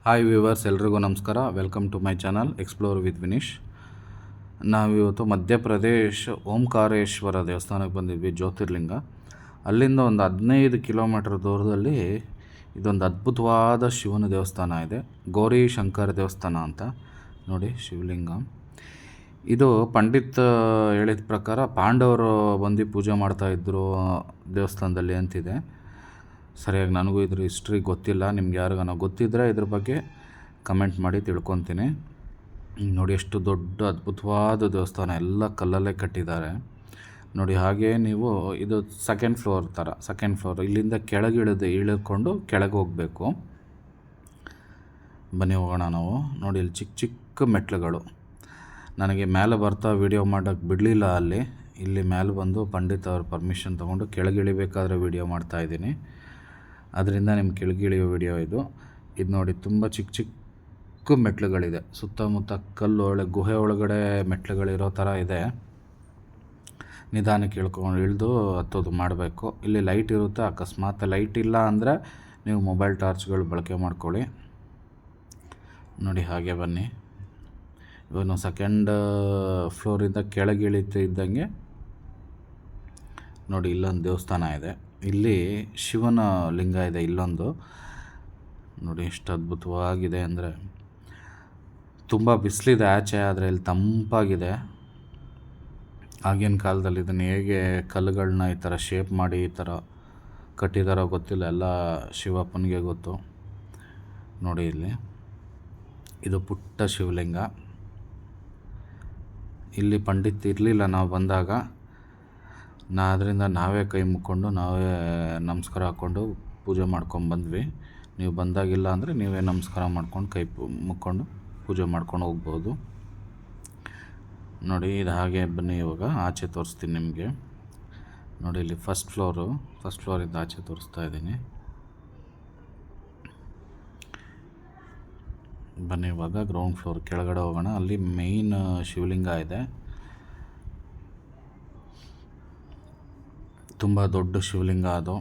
Hi viewers, ಎಲ್ರಿಗೂ ನಮಸ್ಕಾರ. Welcome to my channel explore with Vineesh. ನಾವಿವತ್ತು ಮಧ್ಯಪ್ರದೇಶ್ ಓಂಕಾರೇಶ್ವರ ದೇವಸ್ಥಾನಕ್ಕೆ ಬಂದಿದ್ವಿ, ಜ್ಯೋತಿರ್ಲಿಂಗ. ಅಲ್ಲಿಂದ ಒಂದು 15 ಕಿಲೋಮೀಟರ್ ದೂರದಲ್ಲಿ ಇದೊಂದು ಅದ್ಭುತವಾದ ಶಿವನ ದೇವಸ್ಥಾನ ಇದೆ, ಗೌರಿ ಶಂಕರ ದೇವಸ್ಥಾನ ಅಂತ. ನೋಡಿ ಶಿವಲಿಂಗ. ಇದು ಪಂಡಿತ್ ಹೇಳಿದ ಪ್ರಕಾರ ಪಾಂಡವರು ಬಂದು ಪೂಜೆ ಮಾಡ್ತಾಯಿದ್ರು ದೇವಸ್ಥಾನದಲ್ಲಿ ಅಂತಿದೆ. ಸರಿಯಾಗಿ ನನಗೂ ಇದ್ರ ಹಿಸ್ಟ್ರಿ ಗೊತ್ತಿಲ್ಲ. ನಿಮ್ಗೆ ಯಾರಿಗಾನ ಗೊತ್ತಿದ್ದರೆ ಇದ್ರ ಬಗ್ಗೆ ಕಮೆಂಟ್ ಮಾಡಿ ತಿಳ್ಕೊತೀನಿ. ನೋಡಿ ಎಷ್ಟು ದೊಡ್ಡ ಅದ್ಭುತವಾದ ದೇವಸ್ಥಾನ, ಎಲ್ಲ ಕಲ್ಲಲ್ಲೇ ಕಟ್ಟಿದ್ದಾರೆ ನೋಡಿ. ಹಾಗೆ ನೀವು ಇದು ಸೆಕೆಂಡ್ ಫ್ಲೋರ್ ಇಲ್ಲಿಂದ ಕೆಳಗೆ ಇಳಿದುಕೊಂಡು ಕೆಳಗೆ ಹೋಗಬೇಕು. ಬನ್ನಿ ಹೋಗೋಣ ನಾವು. ನೋಡಿ ಇಲ್ಲಿ ಚಿಕ್ಕ ಚಿಕ್ಕ ಮೆಟ್ಲುಗಳು. ನನಗೆ ಮೇಲೆ ಬರ್ತಾ ವೀಡಿಯೋ ಮಾಡೋಕ್ಕೆ ಬಿಡಲಿಲ್ಲ. ಇಲ್ಲಿ ಮೇಲೆ ಬಂದು ಪಂಡಿತ್ ಅವ್ರ ಪರ್ಮಿಷನ್ ತೊಗೊಂಡು ಕೆಳಗೆ ಇಳಿಬೇಕಾದ್ರೆ ವೀಡಿಯೋ ಮಾಡ್ತಾಯಿದ್ದೀನಿ. ಅದರಿಂದ ನಿಮ್ಮ ಕೆಳಗಿಳಿಯೋ ವಿಡಿಯೋ ಇದು ನೋಡಿ. ತುಂಬ ಚಿಕ್ಕ ಚಿಕ್ಕ ಮೆಟ್ಲುಗಳಿದೆ, ಸುತ್ತಮುತ್ತ ಗುಹೆ ಒಳಗಡೆ ಮೆಟ್ಲುಗಳಿರೋ ಥರ ಇದೆ. ನಿಧಾನಕ್ಕೆ ಇಳ್ಕೊಂಡು ಇಳಿದು ಹತ್ತೋದು ಮಾಡಬೇಕು. ಇಲ್ಲಿ ಲೈಟ್ ಇರುತ್ತೆ. ಅಕಸ್ಮಾತ್ ಲೈಟ್ ಇಲ್ಲ ಅಂದರೆ ನೀವು ಮೊಬೈಲ್ ಟಾರ್ಚ್ಗಳು ಬಳಕೆ ಮಾಡ್ಕೊಳ್ಳಿ. ನೋಡಿ ಹಾಗೆ ಬನ್ನಿ. ಇವನು ಸೆಕೆಂಡ್ ಫ್ಲೋರಿಂದ ಕೆಳಗೆ ಇಳಿತಿದ್ದಂಗೆ ನೋಡಿ ಇಲ್ಲೊಂದು ದೇವಸ್ಥಾನ ಇದೆ. ಇಲ್ಲಿ ಶಿವನ ಲಿಂಗ ಇದೆ ಇಲ್ಲೊಂದು. ನೋಡಿ ಎಷ್ಟು ಅದ್ಭುತವಾಗಿದೆ ಅಂದರೆ, ತುಂಬ ಬಿಸಿಲಿದೆ ಆಚೆ, ಆದರೆ ಇಲ್ಲಿ ತಂಪಾಗಿದೆ. ಆಗಿನ ಕಾಲದಲ್ಲಿ ಇದನ್ನು ಹೇಗೆ ಕಲ್ಲುಗಳನ್ನ ಈ ಥರ ಶೇಪ್ ಮಾಡಿ ಈ ಥರ ಕಟ್ಟಿದಾರೋ ಗೊತ್ತಿಲ್ಲ, ಎಲ್ಲ ಶಿವಪ್ಪನಿಗೆ ಗೊತ್ತು. ನೋಡಿ ಇಲ್ಲಿ ಇದು ಪುಟ್ಟ ಶಿವಲಿಂಗ. ಇಲ್ಲಿ ಪಂಡಿತ್ ಇರಲಿಲ್ಲ ನಾವು ಬಂದಾಗ. ಅದರಿಂದ ನಾವೇ ಕೈ ಮುಕ್ಕೊಂಡು ನಾವೇ ನಮಸ್ಕಾರ ಹಾಕ್ಕೊಂಡು ಪೂಜೆ ಮಾಡ್ಕೊಂಡ್ಬಂದ್ವಿ. ನೀವು ಬಂದಾಗಿಲ್ಲ ಅಂದರೆ ನೀವೇ ನಮಸ್ಕಾರ ಮಾಡ್ಕೊಂಡು ಕೈ ಮುಕ್ಕೊಂಡು ಪೂಜೆ ಮಾಡ್ಕೊಂಡು ಹೋಗ್ಬೋದು. ನೋಡಿ ಇದು ಹಾಗೆ ಬನ್ನಿ. ಇವಾಗ ಆಚೆ ತೋರಿಸ್ತೀನಿ ನಿಮಗೆ. ನೋಡಿ ಇಲ್ಲಿ ಫಸ್ಟ್ ಫ್ಲೋರಿಂದ ಆಚೆ ತೋರಿಸ್ತಾ ಇದ್ದೀನಿ. ಬನ್ನಿ ಇವಾಗ ಗ್ರೌಂಡ್ ಫ್ಲೋರ್ ಕೆಳಗಡೆ ಹೋಗೋಣ. ಅಲ್ಲಿ ಮೇಯ್ನ್ ಶಿವಲಿಂಗ ಇದೆ. ತುಂಬ ದೊಡ್ಡ ಶಿವಲಿಂಗ ಅದು.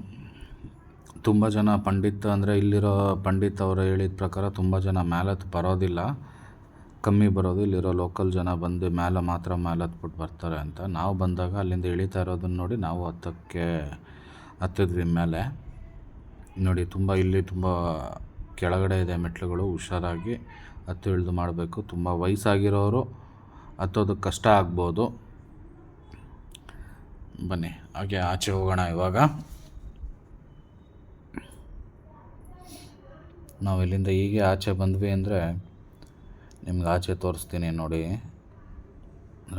ತುಂಬ ಜನ ಪಂಡಿತ್ ಅಂದರೆ ಇಲ್ಲಿರೋ ಪಂಡಿತ್ ಅವರು ಹೇಳಿದ ಪ್ರಕಾರ ತುಂಬ ಜನ ಮೇಲತ್ತು ಬರೋದಿಲ್ಲ, ಕಮ್ಮಿ ಬರೋದು. ಇಲ್ಲಿರೋ ಲೋಕಲ್ ಜನ ಬಂದು ಮೇಲೆ ಮಾತ್ರ ಮೇಲತ್ಬಿಟ್ಟು ಬರ್ತಾರೆ ಅಂತ. ನಾವು ಬಂದಾಗ ಅಲ್ಲಿಂದ ಇಳಿತಾ ಇರೋದನ್ನು ನೋಡಿ ನಾವು ಹತ್ತಿದ್ವಿ ಮೇಲೆ. ನೋಡಿ ಇಲ್ಲಿ ತುಂಬ ಕೆಳಗಡೆ ಇದೆ ಮೆಟ್ಲುಗಳು. ಹುಷಾರಾಗಿ ಹತ್ತು ಇಳಿದು ಮಾಡಬೇಕು. ತುಂಬ ವಯಸ್ಸಾಗಿರೋರು ಹತ್ತೋದಕ್ಕೆ ಕಷ್ಟ ಆಗ್ಬೋದು. ಬನ್ನಿ ಹಾಗೆ ಆಚೆ ಹೋಗೋಣ. ಇವಾಗ ನಾವು ಇಲ್ಲಿಂದ ಹೀಗೆ ಆಚೆ ಬಂದ್ವಿ ಅಂದರೆ ನಿಮ್ಗೆ ಆಚೆ ತೋರಿಸ್ತೀನಿ ನೋಡಿ.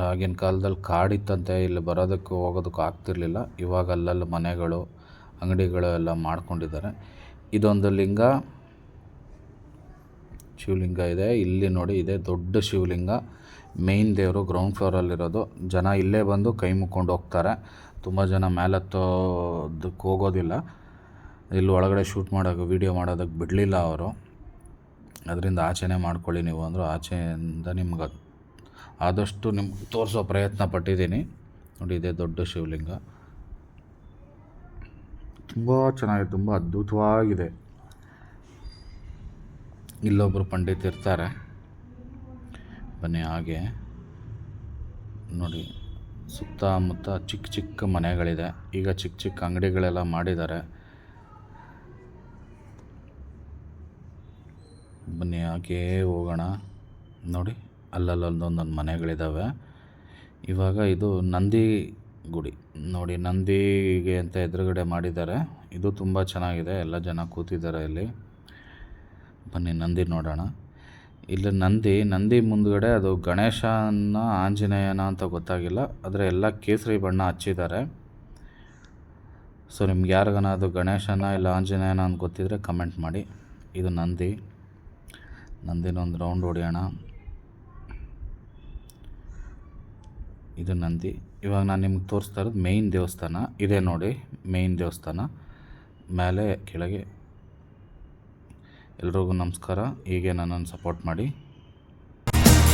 ಆಗಿನ ಕಾಲದಲ್ಲಿ ಕಾಡಿತ್ತಂತೆ, ಇಲ್ಲಿ ಬರೋದಕ್ಕೂ ಹೋಗೋದಕ್ಕೂ ಆಗ್ತಿರ್ಲಿಲ್ಲ. ಇವಾಗ ಅಲ್ಲಲ್ಲಿ ಮನೆಗಳು ಅಂಗಡಿಗಳು ಎಲ್ಲ ಮಾಡ್ಕೊಂಡಿದ್ದಾರೆ. ಇದೊಂದು ಶಿವಲಿಂಗ ಇದೆ ಇಲ್ಲಿ ನೋಡಿ. ಇದೆ ದೊಡ್ಡ ಶಿವಲಿಂಗ, ಮೇಯ್ನ್ ದೇವರು ಗ್ರೌಂಡ್ ಫ್ಲೋರಲ್ಲಿರೋದು. ಜನ ಇಲ್ಲೇ ಬಂದು ಕೈ ಮುಕ್ಕೊಂಡು ಹೋಗ್ತಾರೆ. ತುಂಬ ಜನ ಮೇಲತ್ತೋದಕ್ಕೆ ಹೋಗೋದಿಲ್ಲ. ಇಲ್ಲಿ ಒಳಗಡೆ ವೀಡಿಯೋ ಮಾಡೋದಕ್ಕೆ ಬಿಡಲಿಲ್ಲ ಅವರು. ಅದರಿಂದ ಆಚೆನೇ ಮಾಡ್ಕೊಳ್ಳಿ ನೀವು ಅಂದರು. ಆಚೆಯಿಂದ ನಿಮ್ಗೆ ಆದಷ್ಟು ನಿಮ್ಗೆ ತೋರಿಸೋ ಪ್ರಯತ್ನ ಪಟ್ಟಿದ್ದೀನಿ. ನೋಡಿ ಇದೇ ದೊಡ್ಡ ಶಿವಲಿಂಗ, ತುಂಬ ಚೆನ್ನಾಗಿದೆ, ತುಂಬ ಅದ್ಭುತವಾಗಿದೆ. ಇಲ್ಲೊಬ್ಬರು ಪಂಡಿತ್ ಇರ್ತಾರೆ. ಬನ್ನಿ ಹಾಗೆ ನೋಡಿ. ಸುತ್ತಮುತ್ತ ಚಿಕ್ಕ ಚಿಕ್ಕ ಮನೆಗಳಿದೆ. ಈಗ ಚಿಕ್ಕ ಚಿಕ್ಕ ಅಂಗಡಿಗಳೆಲ್ಲ ಮಾಡಿದ್ದಾರೆ. ಬನ್ನಿ ಹಾಗೇ ಹೋಗೋಣ. ನೋಡಿ ಅಲ್ಲೊಂದೊಂದೊಂದು ಮನೆಗಳಿದ್ದಾವೆ. ಇವಾಗ ಇದು ನಂದಿ ಗುಡಿ ನೋಡಿ. ನಂದಿಗೆ ಅಂತ ಎದುರುಗಡೆ ಮಾಡಿದ್ದಾರೆ. ಇದು ತುಂಬ ಚೆನ್ನಾಗಿದೆ. ಎಲ್ಲ ಜನ ಕೂತಿದ್ದಾರೆ ಇಲ್ಲಿ. ಬನ್ನಿ ನಂದಿ ನೋಡೋಣ. ಇಲ್ಲಿ ನಂದಿ ಮುಂದ್ಗಡೆ ಅದು ಗಣೇಶನ ಆಂಜನೇಯನ ಅಂತ ಗೊತ್ತಾಗಿಲ್ಲ, ಆದರೆ ಎಲ್ಲ ಕೇಸರಿ ಬಣ್ಣ ಹಚ್ಚಿದ್ದಾರೆ. ಸೊ ನಿಮ್ಗೆ ಯಾರಿಗಾನ ಅದು ಗಣೇಶನ ಇಲ್ಲ ಆಂಜನೇಯನ ಅಂತ ಗೊತ್ತಿದ್ರೆ ಕಮೆಂಟ್ ಮಾಡಿ. ಇದು ನಂದಿನೊಂದು ರೌಂಡ್ ಹೊಡೆಯೋಣ. ಇದು ನಂದಿ. ಇವಾಗ ನಾನು ನಿಮ್ಗೆ ತೋರಿಸ್ತಾ ಇರೋದು ಮೇಯ್ನ್ ದೇವಸ್ಥಾನ. ಇದೆ ನೋಡಿ ಮೇಯ್ನ್ ದೇವಸ್ಥಾನ. ಮೇಲೆ ಕೆಳಗೆ ಎಲ್ರಿಗೂ ನಮಸ್ಕಾರ. ಹೀಗೆ ನನ್ನನ್ನು ಸಪೋರ್ಟ್ ಮಾಡಿ.